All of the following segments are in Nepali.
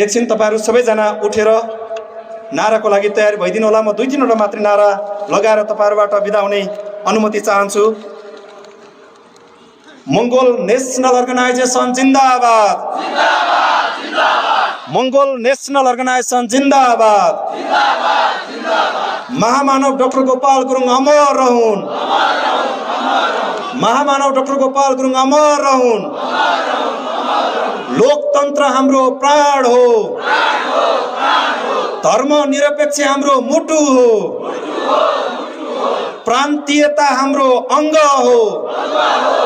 एकछिन तपाईहरु सबैजना उठेर नाराको लागि तयार भइदिनु होला। म 2-3 वटा मात्र नारा लगाएर तपाईहरुबाट बिदा हुने अनुमति चाहन्छु। मंगोल नेशनल अर्गनाइजेसन जिन्दाबाद, जिन्दाबाद, जिन्दाबाद। मंगोल नेशनल अर्गनाइजेसन जिन्दाबाद, जिन्दाबाद, जिन्दाबाद। महामानव डाक्टर गोपाल गुरुङ अमर रहून्, अमर रहून्, अमर रहून्। महामानव डाक्टर गोपाल गुरुङ अमर रहून्, अमर रहून्, अमर रहून्। लोकतन्त्र हाम्रो प्राण हो, प्राण हो, प्राण हो। धर्मनिरपेक्ष हाम्रो मुटु हो, मुटु हो, मुटु हो। प्रान्तीयता हाम्रो अंग हो, अंग हो।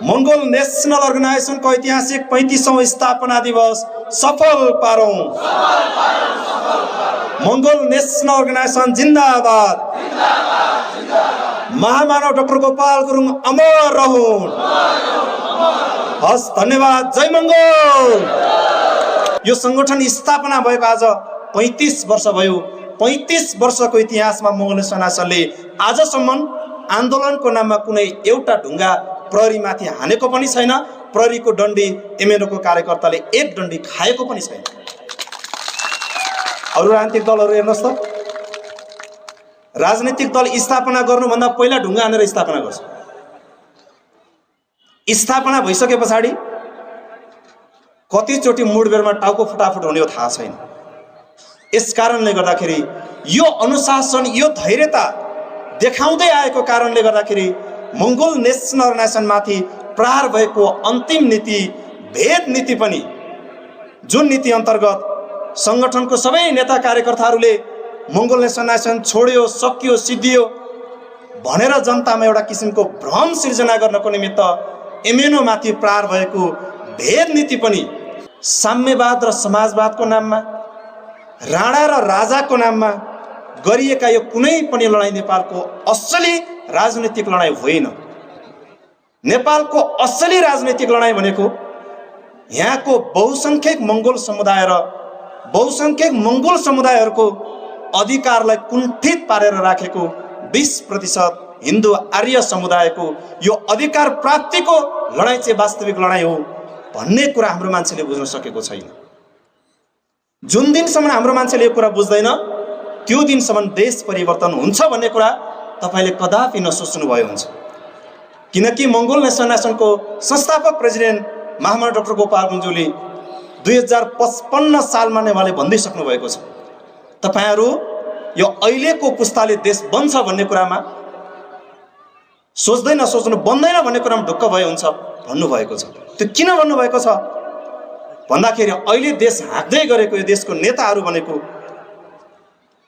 मंगोल नेशनल अर्गनाइजेसन को ऐतिहासिक 35औं स्थापना दिवस सफल पारौं। मंगोल नेशनल अर्गनाइजेसन जिन्दाबाद, जिन्दाबाद, जिन्दाबाद। महामानव डाक्टर गोपाल गुरुङ अमर रहून्। हस्, धन्यवाद। जय मंगोल। यो संगठन स्थापना भएको आज 35 वर्ष भयो। 35 वर्षको इतिहासमा मंगोल नेशनल अर्गनाइजेसनले आजसम्म आन्दोलनको नाममा कुनै एउटा ढुङ्गा प्रहरीमाथि हानेको पनि छैन। प्रहरीको डन्डी एमएनओको कार्यकर्ताले एक डन्डी खाएको पनि छैन। अरु राजनीतिक दलहरु हेर्नुस् त, राजनीतिक दल स्थापना गर्नुभन्दा पहिला ढुङ्गा हानेर स्थापना गर्छ। स्थापना भइसके पछाडि कतिचोटि मुडबेरमा टाउको फटाफट हुने हो थाहा छैन। यस कारणले गर्दाखेरि यो अनुशासन, यो धैर्यता देखाउँदै आएको कारणले गर्दाखेरि मंगोल नेशनल अर्गनाइजेसन माथि प्रहार भएको अन्तिम नीति भेद नीति पनि, जुन नीति अन्तर्गत संगठनको सबै नेता कार्यकर्ताहरूले मंगोल नेशनल अर्गनाइजेसन छोड्यो, सकियो, सिद्धियो भनेर जनतामा एउटा किसिमको भ्रम सिर्जना गर्नको निमित्त एमएनओ माथि प्रहार भएको भेद नीति पनि साम्यवाद र समाजवादको नाममा, राणा र राजाको नाममा गरिएका यो कुनै पनि लडाईँ नेपालको असली राजनीतिक लडाईँ होइन। नेपालको असली राजनीतिक लडाईँ भनेको यहाँको बहुसंख्यक मंगोल समुदाय र बहुसंख्यक मंगोल समुदायहरूको अधिकारलाई कुण्ठित पारेर राखेको 20% हिन्दू आर्य समुदायको यो अधिकार प्राप्तिको लडाईँ चाहिँ वास्तविक लडाईँ हो भन्ने कुरा हाम्रो मान्छेले बुझ्न सकेको छैन। जुन दिनसम्म हाम्रो मान्छेले यो कुरा बुझ्दैन त्यो दिनसम्म देश परिवर्तन हुन्छ भन्ने कुरा तपाईले कदापि नसोच्नु भयो हुन्छ। किनकि मंगोल नेशनल अर्गनाइजेसनको संस्थापक प्रेसिडेन्ट महामानव डाक्टर गोपाल गुरुङज्यूले 2055 सालमा नै उहाँले भन्दै सक्नु भएको छ, तपाईहरु यो अहिलेको पुस्ताले देश बन्छ भन्ने कुरामा सोच्दै नसोच्नु, बन्दैन भन्ने कुरामा ढुक्क भयो हुन्छ भन्नु भएको छ। त्यो किन भन्नु भएको छ भन्दाखेरि अहिले देश हाँक्दै गरेको यो देशको नेताहरू भनेको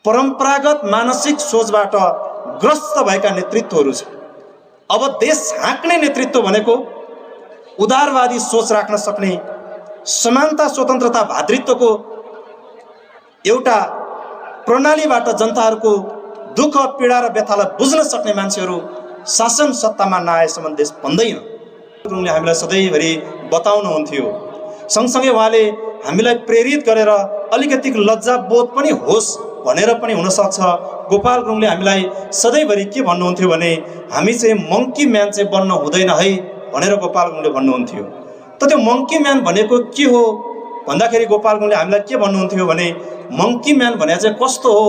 परम्परागत मानसिक सोचबाट ग्रस्त भएका नेतृत्वहरू छ। अब देश हाँक्ने नेतृत्व भनेको उदारवादी सोच राख्न सक्ने, समानता, स्वतन्त्रता, भातृत्वको एउटा प्रणालीबाट जनताहरूको दुःख, पीडा र व्यथालाई बुझ्न सक्ने मान्छेहरू शासन सत्तामा नआएसम्म देश बन्दैन। गुरुङले हामीलाई सधैँभरि बताउनुहुन्थ्यो। सँगसँगै उहाँले हामीलाई प्रेरित गरेर अलिकति लज्जा बोध पनि होस् भनेर पनि हुन सक्छ। गोपाल गुरुङले हामीलाई सधैँभरि के भन्नुहुन्थ्यो भने हामी चाहिँ मंकी म्यान चाहिँ बन्न हुँदैन है भनेर गोपाल गुरुङले भन्नुहुन्थ्यो। त त्यो मंकी म्यान भनेको के हो भन्दाखेरि गोपाल गुरुङले हामीलाई के भन्नुहुन्थ्यो भने मंकी म्यान भने चाहिँ कस्तो हो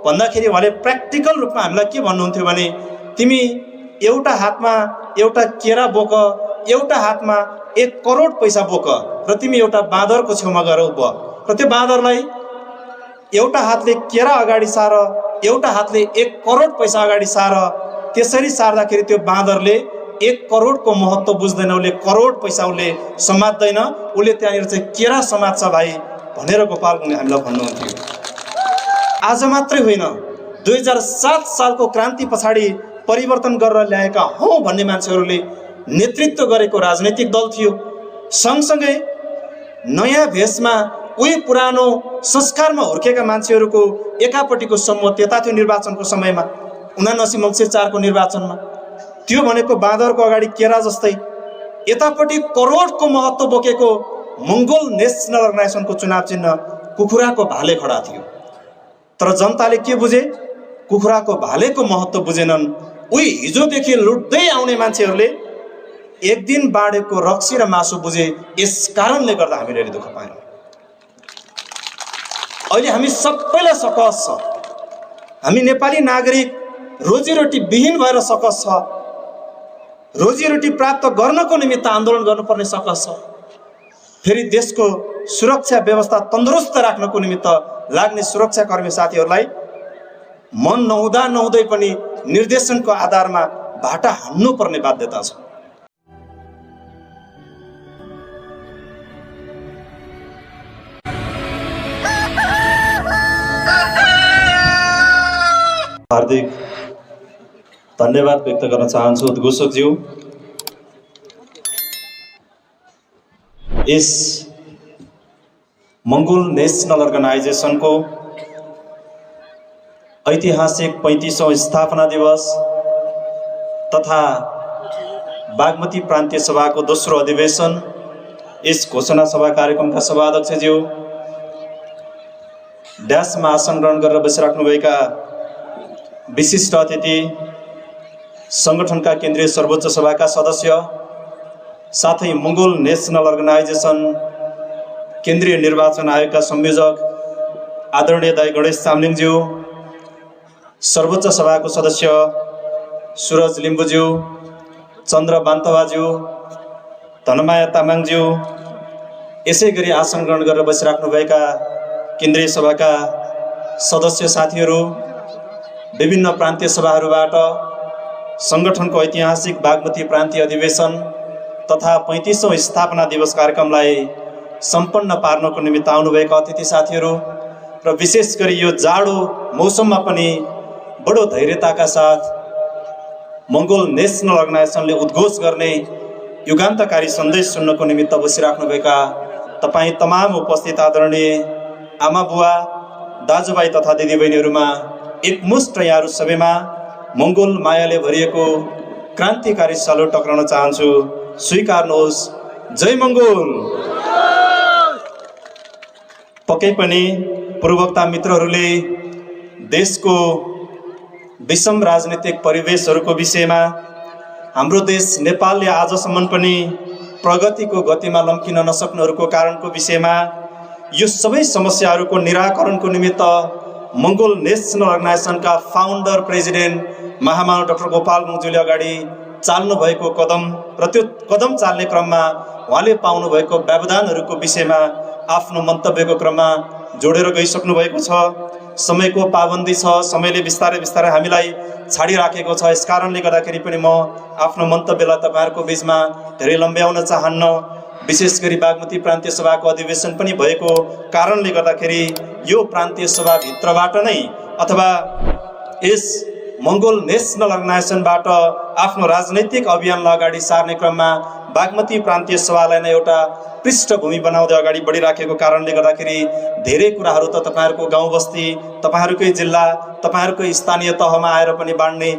भन्दाखेरि उहाँले प्र्याक्टिकल रूपमा हामीलाई के भन्नुहुन्थ्यो भने तिमी एउटा हातमा एउटा केरा बोक, एउटा हातमा 1 करोड पैसा बोक र तिमी एउटा बाँदरको छेउमा गएर उभ र त्यो बाँदरलाई एउटा हातले केरा अगाडि सार, एउटा हातले 1 करोड पैसा अगाडि सार। त्यसरी सार्दाखेरि त्यो बाँदरले 1 करोडको महत्त्व बुझ्दैन, उसले करोड पैसा उसले समात्दैन, उसले त्यहाँनिर चाहिँ केरा समात्छ भाइ भनेर गोपाल गुरुङले हामीलाई भन्नुहुन्थ्यो। आज मात्रै होइन, 2007 सालको क्रान्ति पछाडि परिवर्तन गरेर ल्याएका हौ भन्ने मान्छेहरूले नेतृत्व गरेको राजनैतिक दल थियो। सँगसँगै नयाँ भेषमा उही पुरानो संस्कारमा हुर्केका मान्छेहरूको एकापट्टिको समूह त्यता थियो निर्वाचनको समयमा, 79 मङ्सिर 4 को निर्वाचनमा। त्यो भनेको बाँदरको अगाडि केरा जस्तै, यतापट्टि करोडको महत्त्व बोकेको मंगोल नेशनल अर्गनाइजेसनको चुनाव चिन्ह कुखुराको भाले खडा थियो। तर जनताले के बुझे? कुखुराको भालेको महत्त्व बुझेनन्। उही हिजोदेखि लुट्दै आउने मान्छेहरूले एक दिन बाँडेको रक्सी र मासु बुझे। यस कारणले गर्दा हामीले दुःख पायौँ। अहिले हामी सबैलाई सकस छ। हामी नेपाली नागरिक रोजीरोटी विहीन भएर सकस छ। रोजीरोटी प्राप्त गर्नको निमित्त आन्दोलन गर्नुपर्ने सकस छ। फेरि देशको सुरक्षा व्यवस्था तन्दुरुस्त राख्नको निमित्त लाग्ने सुरक्षाकर्मी साथीहरूलाई मन नहुँदा नहुँदै पनि निर्देशनको आधारमा भाटा हान्नुपर्ने बाध्यता छ। हार्दिक धन्यवाद व्यक्त गर्न चाहन्छु उद्घोषकज्यू। यस मङ्गोल नेसनल अर्गनाइजेसनको ऐतिहासिक 35औं स्थापना दिवस तथा बागमती प्रान्तीय सभाको दोस्रो अधिवेशन, यस घोषणा सभा कार्यक्रमका सभाध्यक्षज्यू, ड्यासमा आसन ग्रहण गरेर बसिराख्नुभएका विशिष्ट अतिथि, संगठनका केन्द्रीय सर्वोच्च सभाका सदस्य, साथै मङ्गोल नेसनल अर्गनाइजेसन केन्द्रीय निर्वाचन आयोगका संयोजक आदरणीय दाइ गणेश चामलिङज्यू, सर्वोच्च सभाको सदस्य सुरज लिम्बुज्यू, चन्द्र बान्तवाज्यू, धनमाया तामाङज्यू, यसै गरी आसन ग्रहण गरेर बसिराख्नुभएका केन्द्रीय सभाका सदस्य साथीहरू, विभिन्न प्रान्तीय सभाहरूबाट संगठनको ऐतिहासिक बागमती प्रान्तीय अधिवेशन तथा 35औं स्थापना दिवस कार्यक्रमलाई सम्पन्न पार्नको निमित्त आउनुभएका अतिथि साथीहरू र विशेष गरी यो जाडो मौसममा पनि बडो धैर्यताका साथ मङ्गोल नेसनल अर्गनाइजेसनले उद्घोष गर्ने युगान्तकारी सन्देश सुन्नको निमित्त बसिराख्नुभएका तपाईँ तमाम उपस्थित आदरणीय आमा बुवा, दाजुभाइ तथा दिदीबहिनीहरूमा एकमुष्ट यहाँहरू सबैमा मङ्गोल मायाले भरिएको क्रान्तिकारी सल्युट टक्राउन चाहन्छु। स्वीकार्नुहोस्। जय मङ्गोल। पक्कै पनि पूर्ववक्ता मित्रहरूले देशको विषम राजनीतिक परिवेशहरूको विषयमा, हाम्रो देश नेपालले आजसम्म पनि प्रगतिको गतिमा लम्किन नसक्नुहरूको कारणको विषयमा, यो सबै समस्याहरूको निराकरणको निमित्त मङ्गोल नेसनल अर्गनाइजेसनका फाउन्डर प्रेसिडेन्ट महामानव डाक्टर गोपाल गुरुङज्यूले अगाडि चाल्नु भएको कदम र त्यो कदम चाल्ने क्रममा उहाँले पाउनु भएको व्यवधानहरूको विषयमा आफ्नो मन्तव्यको क्रममा जोडेर गइसक्नु भएको छ। समयको पाबन्दी छ, समयले बिस्तारै बिस्तारै हामीलाई छाडिराखेको छ। यस कारणले गर्दाखेरि पनि म आफ्नो मन्तव्यलाई तपाईँहरूको बिचमा धेरै लम्ब्याउन चाहन्न। विशेष गरी बागमती प्रान्तीय सभाको अधिवेशन पनि भएको कारणले गर्दाखेरि यो प्रान्तीय सभाभित्रबाट नै अथवा यस मङ्गोल नेसनल अर्गनाइजेसनबाट आफ्नो राजनैतिक अभियानलाई अगाडि सार्ने क्रममा बागमती प्रान्तीय सभालाई नै एउटा पृष्ठभूमि बनाउँदै अगाडि बढिराखेको कारणले गर्दाखेरि धेरै कुराहरू त तपाईँहरूको गाउँ बस्ती, तपाईँहरूकै जिल्ला, तपाईँहरूकै स्थानीय तहमा आएर पनि बाँड्ने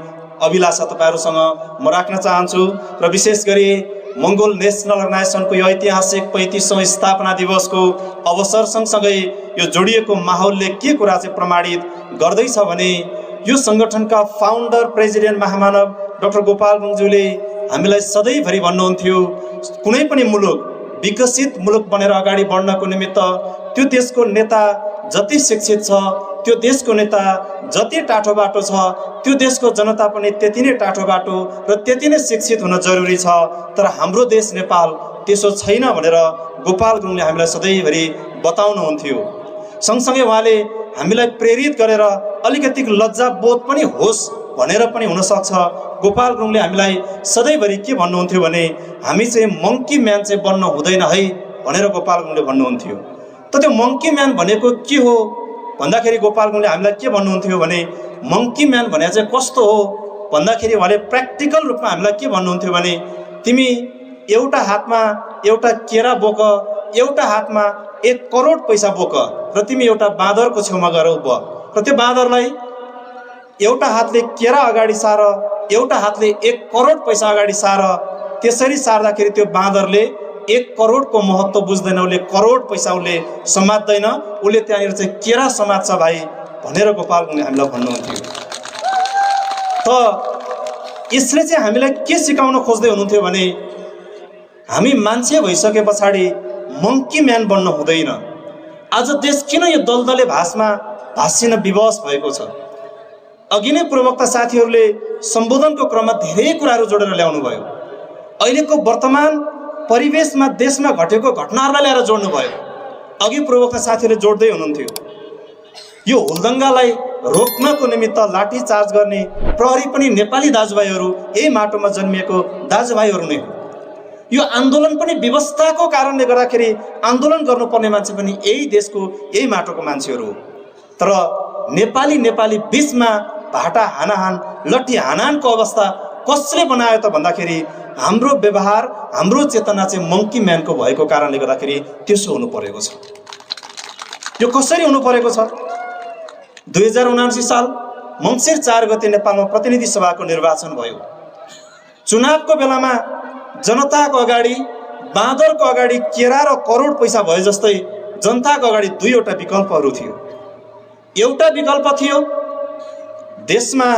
अभिलाषा तपाईँहरूसँग म राख्न चाहन्छु। र विशेष गरी मङ्गोल नेसनल अर्गनाइजेसनको यो ऐतिहासिक 35औं स्थापना दिवसको अवसर सँगसँगै यो जोडिएको माहौलले के कुरा चाहिँ प्रमाणित गर्दैछ भने, यो सङ्गठनका फाउन्डर प्रेसिडेन्ट महामानव डाक्टर गोपाल गुरुङज्यूले हामीलाई सधैँभरि भन्नुहुन्थ्यो, कुनै पनि मुलुक विकसित मुलुक बनेर अगाडि बढ्नको निमित्त त्यो देशको नेता जति शिक्षित छ, त्यो देशको नेता जति टाठो बाटो छ, त्यो देशको जनता पनि त्यति नै टाठो बाटो र त्यति नै शिक्षित हुन जरुरी छ। तर हाम्रो देश नेपाल त्यसो छैन भनेर गोपाल गुरुङले हामीलाई सधैँभरि बताउनुहुन्थ्यो। सँगसँगै उहाँले हामीलाई प्रेरित गरेर अलिकति लज्जाबोध पनि होस् भनेर पनि हुनसक्छ, गोपाल गुरुङले हामीलाई सधैँभरि के भन्नुहुन्थ्यो भने, हामी चाहिँ मङ्की म्यान चाहिँ बन्न हुँदैन है भनेर गोपाल गुरुङले भन्नुहुन्थ्यो। त त्यो मङ्की म्यान भनेको के हो भन्दाखेरि गोपाल गुरुङले हामीलाई के भन्नुहुन्थ्यो भने, मङ्की म्यान भने चाहिँ कस्तो हो भन्दाखेरि उहाँले प्र्याक्टिकल रूपमा हामीलाई के भन्नुहुन्थ्यो भने, तिमी एउटा हातमा एउटा केरा बोक, एउटा हातमा 1 करोड पैसा बोक र तिमी एउटा बाँदरको छेउमा गएर उभ र त्यो बाँदरलाई एउटा हातले केरा अगाडि सार, एउटा हातले 1 करोड पैसा अगाडि सार। त्यसरी सार्दाखेरि त्यो बाँदरले 1 करोडको महत्त्व बुझ्दैन, उसले करोड पैसा उसले समात्दैन, उसले त्यहाँनिर चाहिँ केरा समात्छ भाइ भनेर गोपाल गुरुङले हामीलाई भन्नुहुन्थ्यो। त यसले चाहिँ हामीलाई के सिकाउन खोज्दै हुनुहुन्थ्यो भने, हामी मान्छे भइसके पछाडि मङ्की म्यान बन्न हुँदैन। आज देश किन यो दलदले भाषमा भासिन विवश भएको छ? अघि नै प्रवक्ता साथीहरूले सम्बोधनको क्रममा धेरै कुराहरू जोडेर ल्याउनु भयो। अहिलेको वर्तमान परिवेशमा देशमा घटेको घटनाहरूलाई ल्याएर जोड्नु भयो। अघि प्रवक्ता साथीहरूले जोड्दै हुनुहुन्थ्यो, यो हुलदङ्गालाई रोक्नको निमित्त लाठीचार्ज गर्ने प्रहरी पनि नेपाली दाजुभाइहरू, यही माटोमा जन्मिएको दाजुभाइहरू नै हो। यो आन्दोलन पनि व्यवस्थाको कारणले गर्दाखेरि आन्दोलन गर्नुपर्ने मान्छे पनि यही देशको, यही माटोको मान्छेहरू हो। तर नेपाली बीचमा भाटा हानाहान, लट्ठी हानाहानको अवस्था कसले बनायो त भन्दाखेरि हाम्रो व्यवहार, हाम्रो चेतना चाहिँ मङ्की म्यानको भएको कारणले गर्दाखेरि त्यसो हुनु परेको छ। यो कसरी हुनु परेको छ? 2079 साल मङ्सिर 4 गते नेपालमा प्रतिनिधि सभाको निर्वाचन भयो। चुनावको बेलामा जनताको अगाडि, बाँदरको अगाडि केरा र करोड पैसा भए जस्तै जनताको अगाडि दुईवटा विकल्पहरू थियो। एउटा विकल्प थियो, देशमा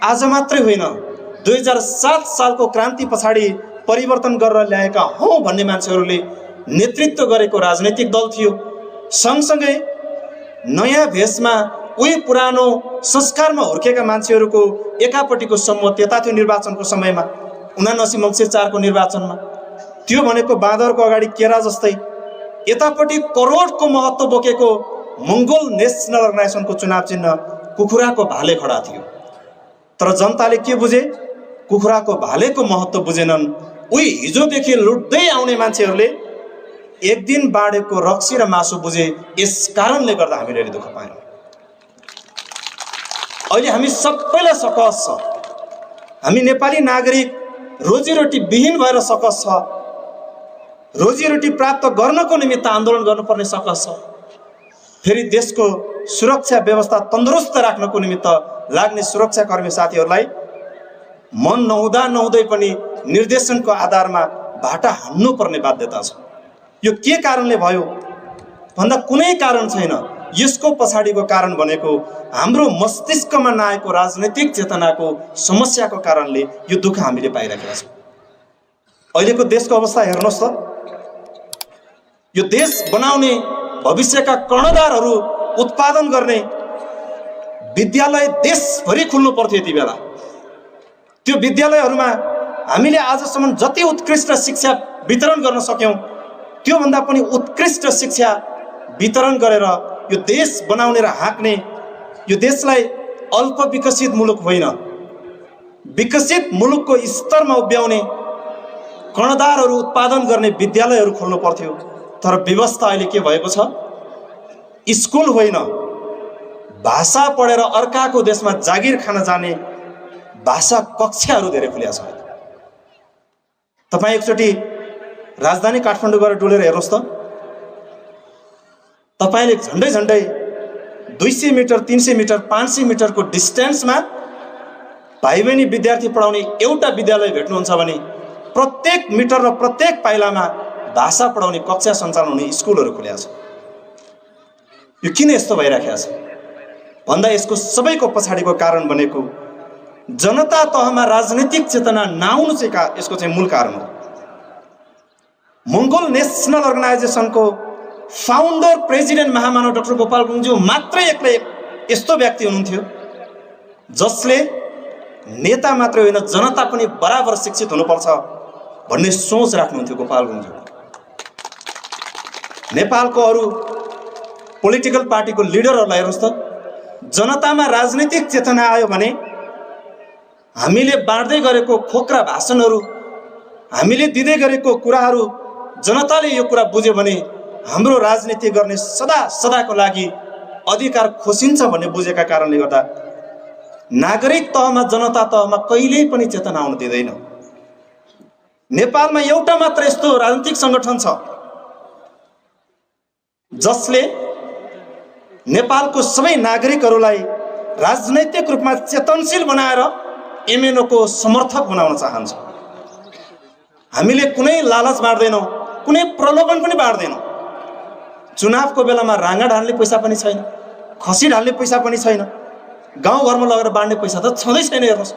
आज मात्रै होइन 2007 सालको क्रान्ति पछाडि परिवर्तन गरेर ल्याएका हौँ भन्ने मान्छेहरूले नेतृत्व गरेको राजनैतिक दल थियो। सँगसँगै नयाँ भेषमा उही पुरानो संस्कारमा हुर्केका मान्छेहरूको एकापट्टिको समूह त्यता थियो। निर्वाचनको समयमा 79 मङ्सिर 4 को निर्वाचनमा त्यो भनेको बाँदरको अगाडि केरा जस्तै, यतापट्टि करोडको महत्त्व बोकेको मङ्गोल नेसनल अर्गनाइजेसनको चुनाव चिन्ह कुखुराको भाले खडा थियो। तर जनताले के बुझे? कुखुराको भालेको महत्त्व बुझेनन्। उही हिजोदेखि लुट्दै आउने मान्छेहरूले एक दिन बाँडेको रक्सी र मासु बुझे। यस कारणले गर्दा हामीले अहिले दुःख पायौँ। अहिले हामी सबैलाई सकस छ। हामी नेपाली नागरिक रोजीरोटी विहीन भएर सकस छ। रोजीरोटी प्राप्त गर्नको निमित्त आन्दोलन गर्नुपर्ने सकस छ। फेरि देशको सुरक्षा व्यवस्था तन्दुरुस्त राख्नको निमित्त लाग्ने सुरक्षाकर्मी साथीहरूलाई मन नहुँदै पनि निर्देशनको आधारमा भाटा हान्नुपर्ने बाध्यता छ। यो के कारणले भयो भन्दा कुनै कारण छैन। यसको पछाडिको कारण भनेको हाम्रो मस्तिष्कमा नआएको राजनैतिक चेतनाको समस्याको कारणले यो दुःख हामीले पाइरहेका छौँ। अहिलेको देशको अवस्था हेर्नुहोस् त। यो देश बनाउने भविष्यका कर्णधारहरू उत्पादन गर्ने विद्यालय देशभरि खुल्नु पर्थ्यो। यति बेला त्यो विद्यालयहरूमा हामीले आजसम्म जति उत्कृष्ट शिक्षा वितरण गर्न सक्यौँ त्योभन्दा पनि उत्कृष्ट शिक्षा वितरण गरेर यो देश बनाउने र हाँक्ने, यो देशलाई अल्प विकसित मुलुक होइन विकसित मुलुकको स्तरमा उभ्याउने कर्णधारहरू उत्पादन गर्ने विद्यालयहरू खोल्नु पर्थ्यो। तर व्यवस्था अहिले के भएको छ? स्कुल होइन, भाषा पढेर अर्काको देशमा जागिर खान जाने भाषा कक्षाहरू धेरै खुल्या छ। तपाईँ एकचोटि राजधानी काठमाडौँ गएर डुलेर हेर्नुहोस् त। तपाईँले झन्डै 200 मिटर, 300 मिटर, 500 मिटरको डिस्टेन्समा भाइ बहिनी विद्यार्थी पढाउने एउटा विद्यालय भेट्नुहुन्छ भने प्रत्येक मिटर र प्रत्येक पाइलामा भाषा पढाउने कक्षा सञ्चालन हुने स्कुलहरू खुल्या छ। यो किन यस्तो भइराखेको छ भन्दा यसको सबैको पछाडिको कारण भनेको जनता तहमा राजनीतिक चेतना नआउनु चाहिँ यसको चाहिँ मूल कारण हो। मङ्गोल नेसनल अर्गनाइजेसनको फाउन्डर प्रेसिडेन्ट महामानव डाक्टर गोपाल गुरुङज्यू मात्रै एक्लै यस्तो व्यक्ति हुनुहुन्थ्यो जसले नेता मात्रै होइन जनता पनि बराबर शिक्षित हुनुपर्छ भन्ने सोच राख्नुहुन्थ्यो गोपाल गुरुङज्यू। नेपालको अरू पोलिटिकल पार्टीको लिडरहरूलाई हेर्नुहोस् त, जनतामा राजनीतिक चेतना आयो भने हामीले बाँड्दै गरेको खोक्रा भाषणहरू, हामीले दिँदै गरेको कुराहरू जनताले यो कुरा बुझ्यो भने हाम्रो राजनीति गर्ने सदाको लागि अधिकार खोसिन्छ भन्ने बुझेका कारणले गर्दा नागरिक तहमा, जनता तहमा कहिल्यै पनि चेतना आउन दिँदैन। नेपालमा एउटा मात्र यस्तो राजनीतिक सङ्गठन छ जसले नेपालको सबै नागरिकहरूलाई राजनैतिक रूपमा चेतनशील बनाएर एमएनओको समर्थक बनाउन चाहन्छ। हामीले कुनै लालच बाँड्दैनौँ, कुनै प्रलोभन पनि बाँड्दैनौँ। चुनावको बेलामा राँगा ढाल्ने पैसा पनि छैन, खसी ढाल्ने पैसा पनि छैन, गाउँघरमा लगेर बाँड्ने पैसा त छँदै छैन। हेर्नुहोस्,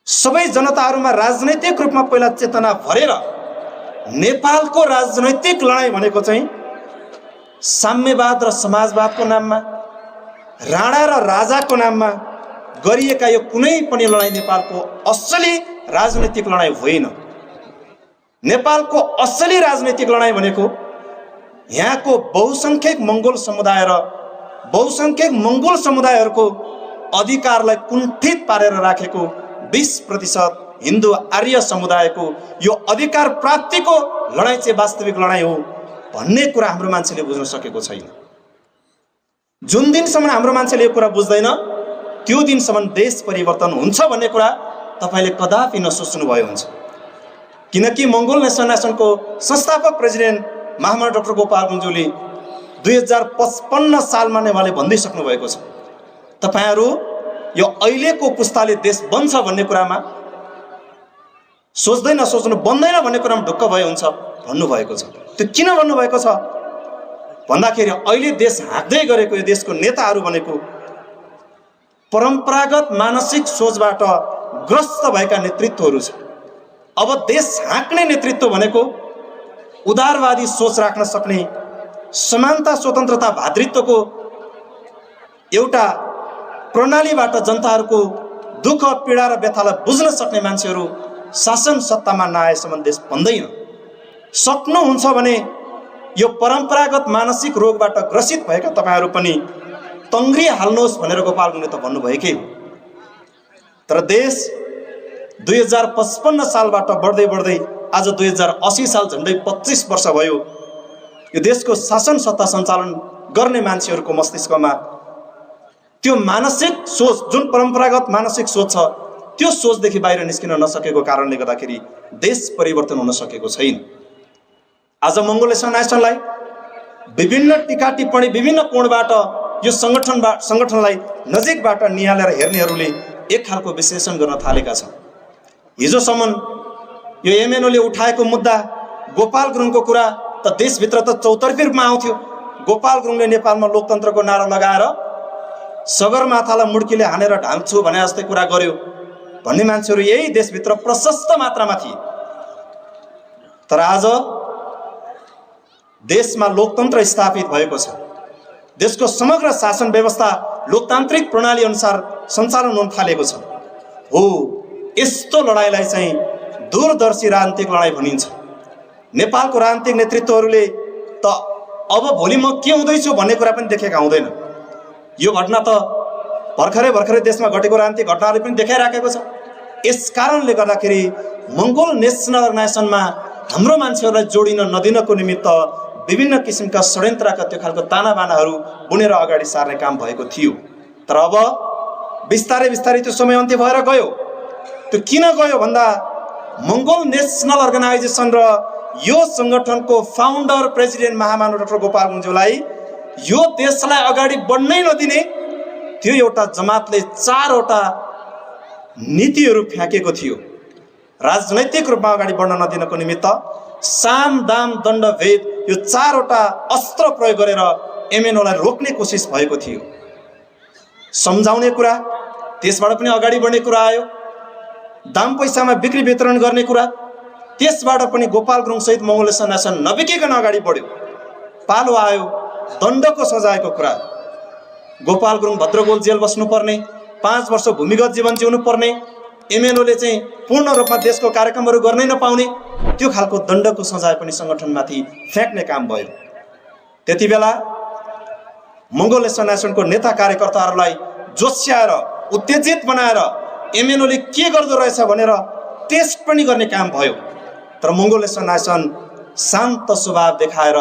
सबै जनताहरूमा राजनैतिक रूपमा पहिला चेतना भरेर नेपालको राजनैतिक लडाईँ भनेको चाहिँ साम्यवाद र समाजवादको नाममा, राणा र राजाको नाममा गरिएका यो कुनै पनि लडाईँ नेपालको असली राजनैतिक लडाईँ होइन। नेपालको असली राजनैतिक लडाईँ भनेको यहाँको बहुसंख्यक मंगोल समुदाय र बहुसंख्यक मंगोल समुदायहरूको अधिकारलाई कुण्ठित पारेर राखेको 20% हिन्दू आर्य समुदायको यो अधिकार प्राप्तिको लडाईँ चाहिँ वास्तविक लडाईँ हो भन्ने कुरा हाम्रो मान्छेले बुझ्न सकेको छैन। जुन दिनसम्म हाम्रो मान्छेले यो कुरा बुझ्दैन त्यो दिनसम्म देश परिवर्तन हुन्छ भन्ने कुरा तपाईले कदापि नसोच्नु भयो हुन्छ। किनकि मंगोल नेसनको संस्थापक प्रेसिडेन्ट महामना डाक्टर गोपाल गुरुङज्यूले 2055 सालमा नै उहाँले भन्दै सक्नु भएको छ, तपाईहरु यो अहिलेको पुस्ताले देश बन्छ भन्ने कुरामा सोच्दै नसोच्नु, बन्दैन भन्ने कुरामा ढुक्क भए हुन्छ भन्नुभएको छ। त्यो किन भन्नुभएको छ भन्दाखेरि अहिले देश हाँक्दै गरेको यो देशको नेताहरू भनेको परम्परागत मानसिक सोचबाट ग्रस्त भएका नेतृत्वहरू छ। अब देश हाँक्ने नेतृत्व भनेको उदारवादी सोच राख्न सक्ने, समानता स्वतन्त्रता भातृत्वको एउटा प्रणालीबाट जनताहरूको दुःख पीडा र व्यथालाई बुझ्न सक्ने मान्छेहरू शासन सत्तामा नआएसम्म देश बन्दैन। सक्नुहुन्छ भने यो परम्परागत मानसिक रोगबाट ग्रसित भएका तपाईहरु पनि तङ्ग्री हाल्नुहोस् भनेर गोपाल गुरुङले त भन्नुभएकै हो। तर देश 2055 सालबाट बढ्दै बढ्दै आज 2080 साल झन्डै 25 वर्ष भयो। यो देशको शासन सत्ता सञ्चालन गर्ने मान्छेहरूको मस्तिष्कमा त्यो मानसिक सोच, जुन परम्परागत मानसिक सोच छ, त्यो सोचदेखि बाहिर निस्किन नसकेको कारणले गर्दाखेरि देश परिवर्तन हुन सकेको छैन। आज मंगोल नेसनलाई विभिन्न टीका टिप्पणी विभिन्न कोणबाट यो संगठनलाई नजिकबाट निहालेर हेर्नेहरूले एक खालको विश्लेषण गर्न थालेका छन्। हिजोसम्म यो एमएनओले उठाएको मुद्दा गोपाल गुरुङको कुरा त देशभित्र त चौतर्फी रूपमा आउँथ्यो। गोपाल गुरुङले नेपालमा लोकतन्त्रको नारा लगाएर सगरमाथालाई मुड्कीले हानेर ढाल्छु भने जस्तै कुरा गर्यो भन्ने मान्छेहरू यही देशभित्र प्रशस्त मात्रामा थिए। तर आज देशमा लोकतन्त्र स्थापित भएको छ, देशको समग्र शासन व्यवस्था लोकतान्त्रिक प्रणाली अनुसार सञ्चालन हुन थालेको छ। हो, यस्तो लडाईँलाई चाहिँ दूरदर्शी राजनीतिक लडाईँ भनिन्छ। नेपालको राजनीतिक नेतृत्वहरूले त अब भोलि म के हुँदैछु भन्ने कुरा पनि देखेका हुँदैन। यो घटना त भर्खरै देशमा घटेको राजनीतिक घटनाले पनि देखाइराखेको छ। यस कारणले गर्दाखेरि मंगोल नेसनल अर्गनाइजेसनमा हाम्रो मान्छेहरूलाई जोडिन नदिनको निमित्त विभिन्न किसिमका षड्यन्त्रका त्यो खालको तानाबानाहरू बुनेर अगाडि सार्ने काम भएको थियो। तर अब बिस्तारै त्यो समय अन्त्य भएर गयो। त्यो किन गयो भन्दा मंगोल नेसनल अर्गनाइजेसन र यो संगठनको फाउन्डर प्रेसिडेन्ट महामानव डाक्टर गोपाल गुरुङज्यूलाई यो देशलाई अगाडि बढ्नै नदिने त्यो एउटा जमातले 4वटा नीतिहरू फ्याँकेको थियो। राजनैतिक रूपमा अगाडि बढ्न नदिनको निमित्त साम दाम दण्ड भेद यो 4वटा अस्त्र प्रयोग गरेर एमएनओलाई रोक्ने कोसिस भएको थियो। सम्झाउने कुरा, त्यसबाट पनि अगाडि बढ्ने कुरा आयो। दाम पैसामा बिक्री वितरण गर्ने कुरा, त्यसबाट पनि गोपाल गुरुङ सहित मंगोल नेसन नबिकिकन अगाडि बढ्यो। पालो आयो दण्डको सजायको कुरा। गोपाल गुरुङ भद्रगोल जेल बस्नुपर्ने, 5 वर्ष भूमिगत जीवन जिउनु पर्ने, एमएनओले चाहिँ पूर्ण रूपमा देशको कार्यक्रमहरू गर्नै नपाउने, त्यो खालको दण्डको सजाय पनि संगठनमाथि फ्याँक्ने काम भयो। त्यति बेला मंगोल नेसनको नेता कार्यकर्ताहरूलाई जोस्याएर उत्तेजित बनाएर एमएनओले के गर्दो रहेछ भनेर टेस्ट पनि गर्ने काम भयो। तर मंगोल नेसन शान्त स्वभाव देखाएर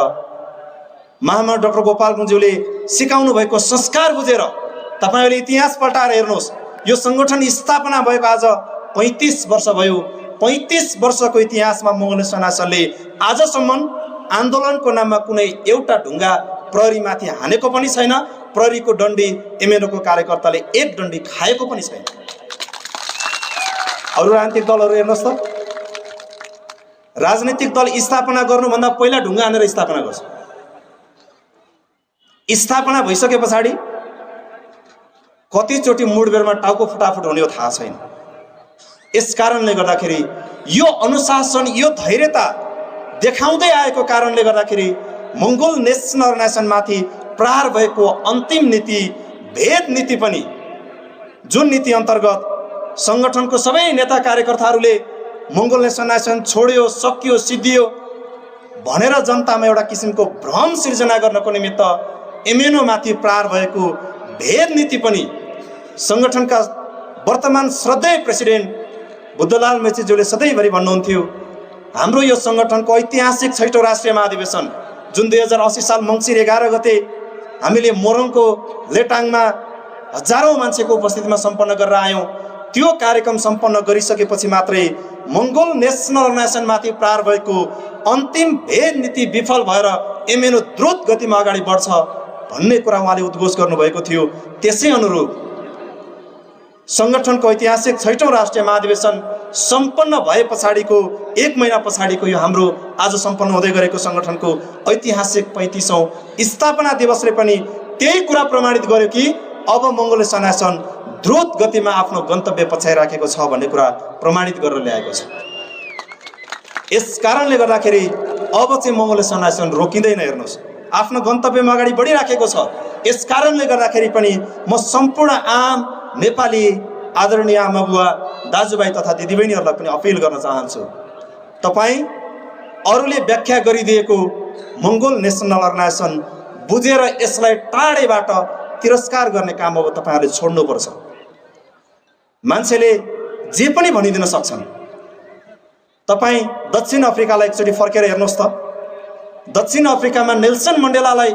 महामना डाक्टर गोपाल गुरुङज्यूले सिकाउनु भएको संस्कार बुझेर तपाईहरुले इतिहास पल्टाएर हेर्नुहोस्। यो संगठन स्थापना भएको आज 35 वर्ष भयो। 35 वर्षको इतिहासमा मंगोल नेसनले आजसम्म आन्दोलनको नाममा कुनै एउटा ढुङ्गा प्रहरीमाथि हानेको पनि छैन। प्रहरीको डन्डी एमएनओको कार्यकर्ताले एक डन्डी खाएको पनि छैन। अरु राजनीतिक दलहरू हेर्नुहोस् त, राजनीतिक दल स्थापना गर्नुभन्दा पहिला ढुङ्गा हानेर स्थापना गर्छ। स्थापना भइसके पछाडि कतिचोटि मुडबेरमा टाउको फटाफट हुने हो थाहा छैन। यस कारणले गर्दाखेरि यो अनुशासन, यो धैर्यता देखाउँदै आएको कारणले गर्दाखेरि मङ्गोल नेसनल अर्गनाइजेसनमाथि प्रहार भएको अन्तिम नीति भेद नीति पनि, जुन नीति अन्तर्गत सङ्गठनको सबै नेता कार्यकर्ताहरूले मङ्गोल नेसनल अर्गनाइजेसन छोड्यो, सकियो, सिद्धियो भनेर जनतामा एउटा किसिमको भ्रम सिर्जना गर्नको निमित्त एमएनओमाथि प्रहार भएको भेद नीति पनि सङ्गठनका वर्तमान श्रद्धेय प्रेसिडेन्ट बुद्धलाल मेचीज्यूले सधैँभरि भन्नुहुन्थ्यो, हाम्रो यो सङ्गठनको ऐतिहासिक 6औं राष्ट्रिय महाधिवेशन जुन 2080 साल मङ्सिर 11 गते हामीले मोरङको लेटाङमा हजारौँ मान्छेको उपस्थितिमा सम्पन्न गरेर आयौँ। त्यो कार्यक्रम सम्पन्न गरिसकेपछि मात्रै मङ्गोल नेसनल अर्गनाइजेसनमाथि प्रहार भएको अन्तिम भेद नीति विफल भएर एमएनओ द्रुत गतिमा अगाडि बढ्छ भन्ने कुरा उहाँले उद्घोष गर्नुभएको थियो। त्यसै अनुरूप सङ्गठनको ऐतिहासिक 6औं राष्ट्रिय महाधिवेशन सम्पन्न भए पछाडिको 1 महिना पछाडिको यो हाम्रो आज सम्पन्न हुँदै गरेको सङ्गठनको ऐतिहासिक 35औं स्थापना दिवसले पनि त्यही कुरा प्रमाणित गर्यो कि अब मङ्गोल नेसनल अर्गनाइजेसन द्रुत गतिमा आफ्नो गन्तव्य पछ्याइराखेको छ भन्ने कुरा प्रमाणित गरेर ल्याएको छ। यस कारणले गर्दाखेरि अब चाहिँ मङ्गोल नेसनल अर्गनाइजेसन रोकिँदैन, हेर्नुहोस् आफ्नो गन्तव्यमा अगाडि बढिराखेको छ। यस कारणले गर्दाखेरि पनि म सम्पूर्ण आम नेपाली आदरणीय आमा बुवा दाजुभाइ तथा दिदीबहिनीहरूलाई पनि अपिल गर्न चाहन्छु, तपाईँ अरूले व्याख्या गरिदिएको मङ्गोल नेसनल अर्गनाइजेसन बुझेर यसलाई टाढेबाट तिरस्कार गर्ने काम अब तपाईँहरूले छोड्नुपर्छ। मान्छेले जे पनि भनिदिन सक्छन्। तपाईँ दक्षिण अफ्रिकालाई एकचोटि फर्केर हेर्नुहोस् त। दक्षिण अफ्रिकामा नेल्सन मण्डेलालाई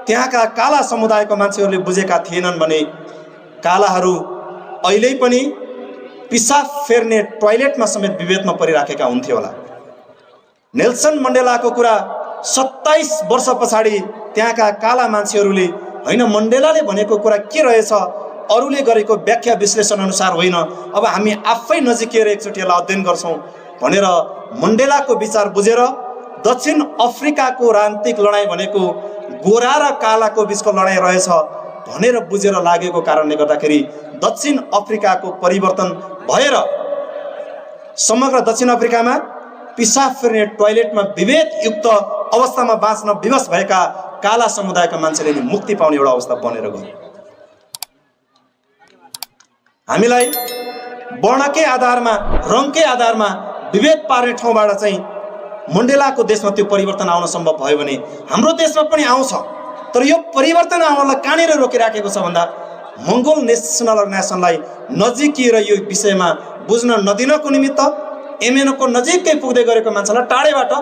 त्यहाँका काला समुदायको मान्छेहरूले बुझेका थिएनन् भने कालाहरू अहिले पनि पिसाब फेर्ने टोयलेटमा समेत विभेदमा परिराखेका हुन्थ्यो होला। नेल्सन मण्डेलाको कुरा 27 वर्ष पछाडि त्यहाँका काला मान्छेहरूले होइन मण्डेलाले भनेको कुरा के रहेछ, अरूले गरेको व्याख्या विश्लेषण अनुसार होइन, अब हामी आफै नजिकिएर एकचोटि यसलाई अध्ययन गर्छौँ भनेर मण्डेलाको विचार बुझेर दक्षिण अफ्रिकाको राजनीतिक लडाइँ भनेको गोरा र कालाको बिचको लडाइँ रहेछ भनेर बुझेर लागेको कारणले गर्दाखेरि दक्षिण अफ्रिकाको परिवर्तन भएर समग्र दक्षिण अफ्रिकामा पिसाब फेर्ने टोयलेटमा विभेदयुक्त अवस्थामा बाँच्न विवश भएका काला समुदायका मान्छेले नि मुक्ति पाउने एउटा अवस्था बनेर गयो। हामीलाई वर्णकै आधारमा, रङकै आधारमा विभेद पार्ने ठाउँबाट चाहिँ मण्डेलाको देशमा त्यो परिवर्तन आउन सम्भव भयो भने हाम्रो देशमा पनि आउँछ। तर यो परिवर्तन आउनलाई कहाँनिर रोकिराखेको छ भन्दा मङ्गोल नेसनल अर्गनाइजेसनलाई नजिकिएर यो विषयमा बुझ्न नदिनको निमित्त एमएनओको नजिकै पुग्दै गरेको मान्छेलाई टाढेबाट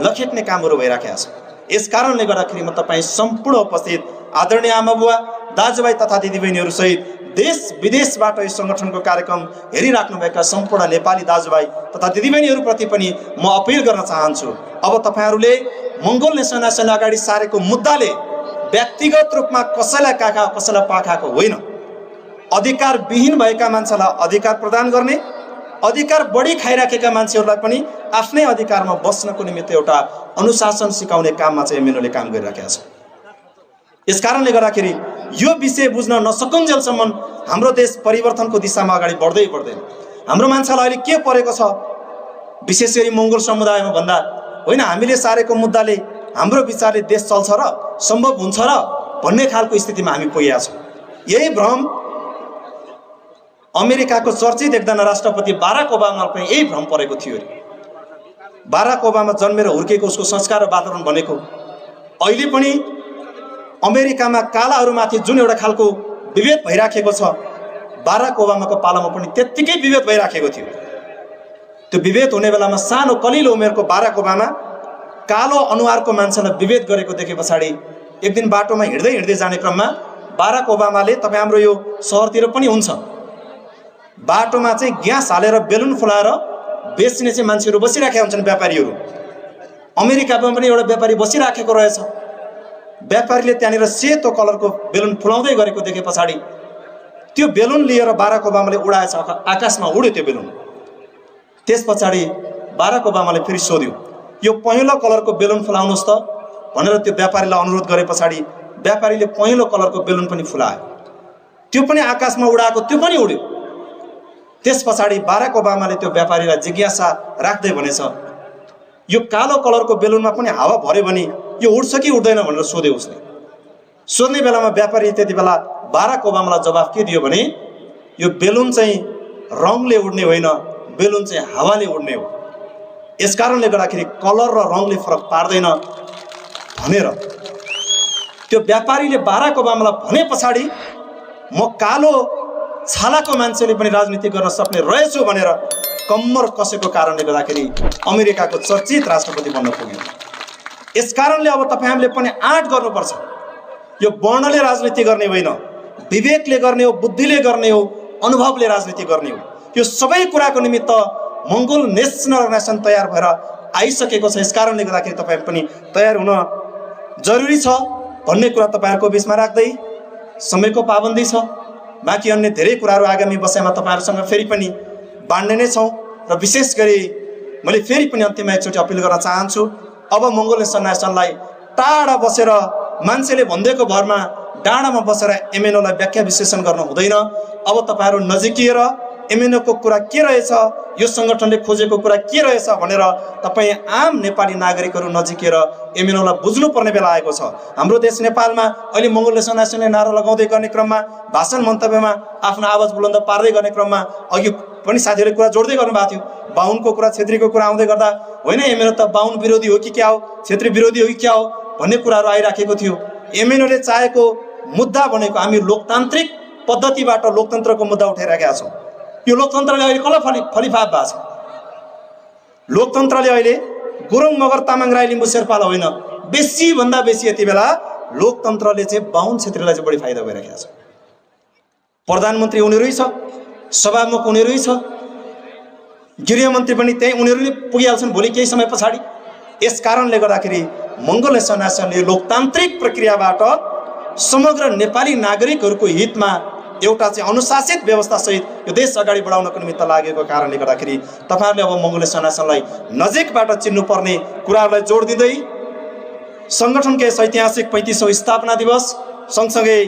लखेट्ने कामहरू भइराखेका छ। यस कारणले गर्दाखेरि म तपाईँ सम्पूर्ण उपस्थित आदरणीय आमा बुवा दाजुभाइ तथा दिदीबहिनीहरू सहित देश विदेशबाट यो सङ्गठनको कार्यक्रम हेरिराख्नुभएका सम्पूर्ण नेपाली दाजुभाइ तथा दिदीबहिनीहरूप्रति पनि म अपिल गर्न चाहन्छु, अब तपाईँहरूले मङ्गोल नेसनल अर्गनाइजेसन अगाडि सारेको मुद्दाले व्यक्तिगत रूपमा कसैलाई काखा कसैलाई पाखाको होइन, अधिकारविहीन भएका मान्छेलाई अधिकार प्रदान गर्ने, अधिकार बढी खाइराखेका मान्छेहरूलाई पनि आफ्नै अधिकारमा बस्नको निमित्त एउटा अनुशासन सिकाउने काममा चाहिँ एमएनओले काम गरिराखेको छ। यस कारणले गर्दाखेरि यो विषय बुझ्न नसकुन्जेलसम्म हाम्रो देश परिवर्तनको दिशामा अगाडि बढ्दै बढ्दैन। हाम्रो मान्छेलाई अहिले के परेको छ, विशेष गरी मङ्गोल समुदायमा भन्दा होइन हामीले सारेको मुद्दाले हाम्रो विचारले देश चल्छ र सम्भव हुन्छ र भन्ने खालको स्थितिमा हामी पुगेका छौँ। यही भ्रम अमेरिकाको चर्चित एकजना राष्ट्रपति बाराक ओबामालाई पनि यही भ्रम परेको थियो। बाराक ओबामा जन्मेर हुर्केको उसको संस्कार र वातावरण भनेको अहिले पनि अमेरिकामा कालाहरूमाथि जुन एउटा खालको विभेद भइराखेको छ, बाराक ओबामाको पालामा पनि त्यत्तिकै विभेद भइराखेको थियो। त्यो विभेद हुने बेलामा सानो कलिलो उमेरको बाराक ओबामा कालो अनुहारको मान्छेलाई विभेद गरेको देखे पछाडि एक दिन बाटोमा हिँड्दै हिँड्दै जाने क्रममा बाराक ओबामाले, तपाईँ हाम्रो यो सहरतिर पनि हुन्छ, बाटोमा चाहिँ ग्यास हालेर बेलुन फुलाएर बेच्ने चाहिँ मान्छेहरू बसिराखेका हुन्छन्, व्यापारीहरू। अमेरिकामा पनि एउटा व्यापारी बसिराखेको रहेछ। व्यापारीले त्यहाँनिर सेतो कलरको बेलुन फुलाउँदै गरेको देखे पछाडि त्यो बेलुन लिएर बाराक ओबामाले उडाएछ, आकाशमा उड्यो त्यो बेलुन। त्यस पछाडि बाराक ओबामाले फेरि सोध्यो, यो पहेँलो कलरको बेलुन फुलाउनुहोस् त भनेर त्यो व्यापारीलाई अनुरोध गरे पछाडि व्यापारीले पहेँलो कलरको बेलुन पनि फुलायो। त्यो पनि आकाशमा उडाएको, त्यो पनि उड्यो। त्यस पछाडि बाराक ओबामाले त्यो व्यापारीलाई जिज्ञासा राख्दै भनेछ, यो कालो कलरको बेलुनमा पनि हावा भर्यो भने यो उड्छ कि उड्दैन भनेर सोध्यो उसले। सोध्ने बेलामा व्यापारी त्यति बेला बाराक ओबामालाई जवाफ के दियो भने यो बेलुन चाहिँ रङले उड्ने होइन, बेलुन चाहिँ हावाले उड्ने हो। यसकारणले गर्दाखेरि कलर र रङले फरक पार्दैन भनेर त्यो व्यापारीले बाराक ओबामालाई भने पछाडि म कालो छालाको मान्छेले पनि राजनीति गर्न सक्ने रहेछु भनेर कम्मर कसेको कारणले गर्दाखेरि अमेरिकाको चर्चित राष्ट्रपति बन्न पुग्यो। यसकारणले अब तपाईहरुले पनि आँट गर्नुपर्छ। यो वर्णले राजनीति गर्ने होइन, विवेकले गर्ने हो, बुद्धिले गर्ने हो, अनुभवले राजनीति गर्ने हो। यो सबै कुराको निमित्त मंगोल नेशनल अर्गनाइजेसन तयार भएर आइसकेको छ। यसकारणले गर्दाखेरि तपाईहरु पनि तयार हुन जरुरी छ भन्ने कुरा तपाईहरुको बीचमा राख्दै समयको पाबन्दी छ। बाँकी अन्य धेरै कुराहरू आगामी बसाइमा तपाईहरुसँग फेरि पनि बाँड्ने नै छौं र विशेष गरी मैले फेरि पनि अन्त्यमा एकचोटि अपिल गर्न चाहन्छु, अब मंगोल नेशनल अर्गनाइजेसनलाई टाढा बसेर मान्छेले भन्देको भरमा डाँडामा बसेर एमएनओलाई व्याख्या विश्लेषण गर्न हुँदैन। अब तपाईहरु नजिकिएर एमएनओ को कुरा के रहेछ, यो संगठनले खोजेको कुरा के रहेछ भनेर तपाई आम नेपाली नागरिकहरू नजिकिएर एमएनओलाई बुझ्नु पर्ने बेला आएको छ। हाम्रो देश नेपालमा अहिले मंगोल नेशनल अर्गनाइजेसनले नारा लगाउँदै गर्ने क्रममा, भाषण मन्तव्यमा आफ्नो आवाज बुलन्द पार्दै गर्ने क्रममा अघि पनि साथीहरूले कुरा जोड्दै गर्नु भएको थियो। बाहुनको कुरा, क्षेत्रीको कुरा आउँदै गर्दा होइन एमएनओ त बाहुन विरोधी हो कि क्या हो, क्षेत्री विरोधी हो कि क्या हो भन्ने कुराहरू आइराखेको थियो। एमएनओले चाहेको मुद्दा भनेको हामी लोकतान्त्रिक पद्धतिबाट लोकतन्त्रको मुद्दा उठाइराखेका छौँ। यो लोकतन्त्रले अहिले कसलाई फलिफाप भएको छ? लोकतन्त्रले अहिले गुरुङ मगर तामाङ राई लिम्बू शेर्पालाई होइन, बेसी भन्दा बेसी यति बेला लोकतन्त्रले चाहिँ बाहुन क्षेत्रीलाई चाहिँ बढी फाइदा भइरहेको छ। प्रधानमन्त्री उनीहरुै छ, सभामुख उनीहरुै छ, गृहमन्त्री पनि त्यही उनीहरुले पुगिहाल्छन् भोलि केही समय पछाडि। यसकारणले गर्दाखेरि मंगोल नेशनल अर्गनाइजेसनले लोकतान्त्रिक प्रक्रियाबाट समग्र नेपाली नागरिकहरूको हितमा एउटा चाहिँ अनुशासित व्यवस्था सहित यो देश अगाडि बढाउनको निमित्त लागेको कारणले गर्दाखेरि तपाईहरुले अब मंगोल नेशनल अर्गनाइजेसनलाई नजिकबाट चिन्नुपर्ने कुराहरूलाई जोड दिँदै संगठनको यस ऐतिहासिक 35औं स्थापना दिवस सँगसँगै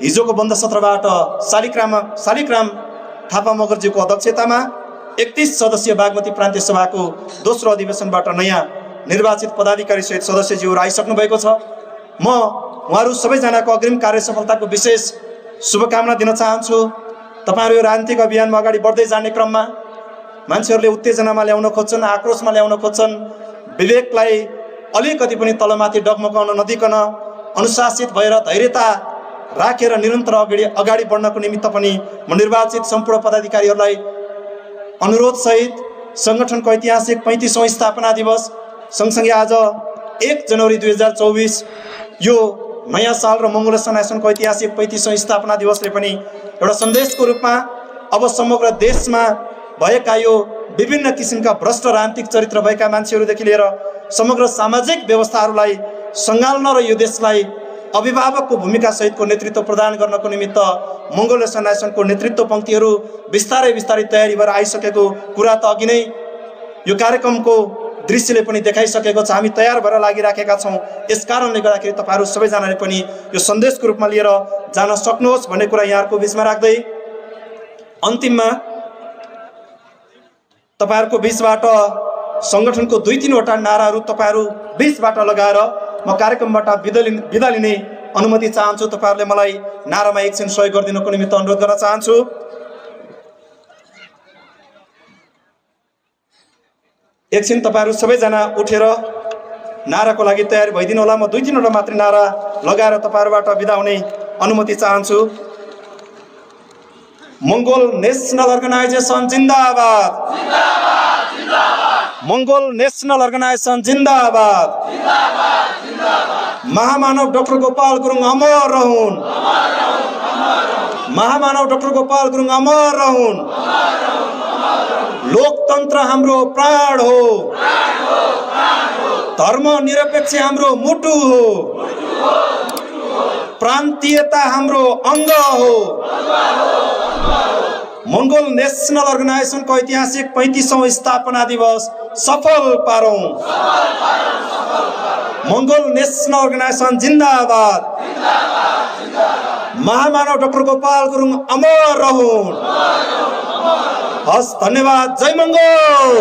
हिजोको बन्द सत्रबाट शालिग्राम थापा मगरजीको अध्यक्षतामा 31 सदस्यीय बागमती प्रान्तीय सभाको दोस्रो अधिवेशनबाट नयाँ निर्वाचित पदाधिकारी सहित सदस्यज्यूहरू आइसक्नु भएको छ। म उहाँहरू सबैजनाको अग्रिम कार्य सफलताको विशेष शुभकामना दिन चाहन्छु। तपाईहरु यो राजनीतिक अभियानमा अगाडि बढ्दै जाने क्रममा मान्छेहरूले उत्तेजनामा ल्याउन खोज्छन्, आक्रोशमा ल्याउन खोज्छन्, विवेकलाई अलिकति पनि तलमाथि डगमगाउन नदिकन अनुशासित भएर धैर्यता राखेर निरन्तर अगाडि बढ्नको निमित्त पनि म निर्वाचित सम्पूर्ण पदाधिकारीहरूलाई अनुरोध सहित संगठनको ऐतिहासिक 35औं स्थापना दिवस सँगसँगै आज 1 जनवरी 2024 यो नयाँ साल र मंगोल नेशनल अर्गनाइजेसनको ऐतिहासिक 35औं स्थापना दिवसले पनि एउटा सन्देशको रूपमा अब समग्र देशमा भएका यो विभिन्न किसिमका भ्रष्ट राजनीतिक चरित्र भएका मान्छेहरूदेखि लिएर समग्र सामाजिक व्यवस्थाहरूलाई सँगाल्न र यो देशलाई अभिभावकको भूमिका सहितको नेतृत्व प्रदान गर्नको निमित्त मंगोल नेशनल अर्गनाइजेसनको नेतृत्व पंक्तिहरू बिस्तारै बिस्तारै तयारी भएर आइसकेको कुरा त अघि नै यो कार्यक्रमको दृश्यले पनि देखाइसकेको छ। हामी तयार भएर लागिराखेका छौँ। यसकारणले गर्दाखेरि तपाईहरु सबैजनाले पनि यो सन्देशको रूपमा लिएर जान सक्नुहोस् भन्ने कुरा यहाँहरुको बीचमा राख्दै अन्तिममा तपाईहरुको बीचबाट संगठनको 2-3 वटा नाराहरू तपाईहरु बीचबाट लगाएर म कार्यक्रमबाट बिदा लिने अनुमति चाहन्छु। तपाईहरुले मलाई नारामा एकछिन सहयोग गरिदिनको निमित्त अनुरोध गर्न चाहन्छु। एकछिन तपाईहरु सबैजना उठेर नाराको लागि तयार भइदिनु होला। म 2-3 वटा मात्र नारा लगाएर तपाईहरुबाट बिदा हुने अनुमति चाहन्छु। मंगोल नेशनल अर्गनाइजेसन जिन्दाबाद, जिन्दाबाद, जिन्दाबाद। मंगोल नेशनल अर्गनाइजेसन जिन्दाबाद, जिन्दाबाद, जिन्दाबाद। महामानव डाक्टर गोपाल गुरुङ अमर रहून्, अमर रहून्, अमर रहून्। महामानव डाक्टर गोपाल गुरुङ अमर रहून्, अमर रहून्, अमर रहून्। लोकतन्त्र हाम्रो प्राण हो, प्राण हो, प्राण हो। धर्म निरपेक्ष हाम्रो मुटु हो, मुटु हो, मुटु हो। प्रान्तीयता हाम्रो अंग हो, अंग हो। मंगोल नेशनल अर्गनाइजेसनको ऐतिहासिक 35औं स्थापना दिवस सफल पारौं, मंगोल नेशनल अर्गनाइजेसन जिन्दाबाद, जिन्दाबाद, जिन्दाबाद। महामानव डाक्टर गोपाल गुरुङ अमर रहून्। हस्, धन्यवाद। जय मंगोल।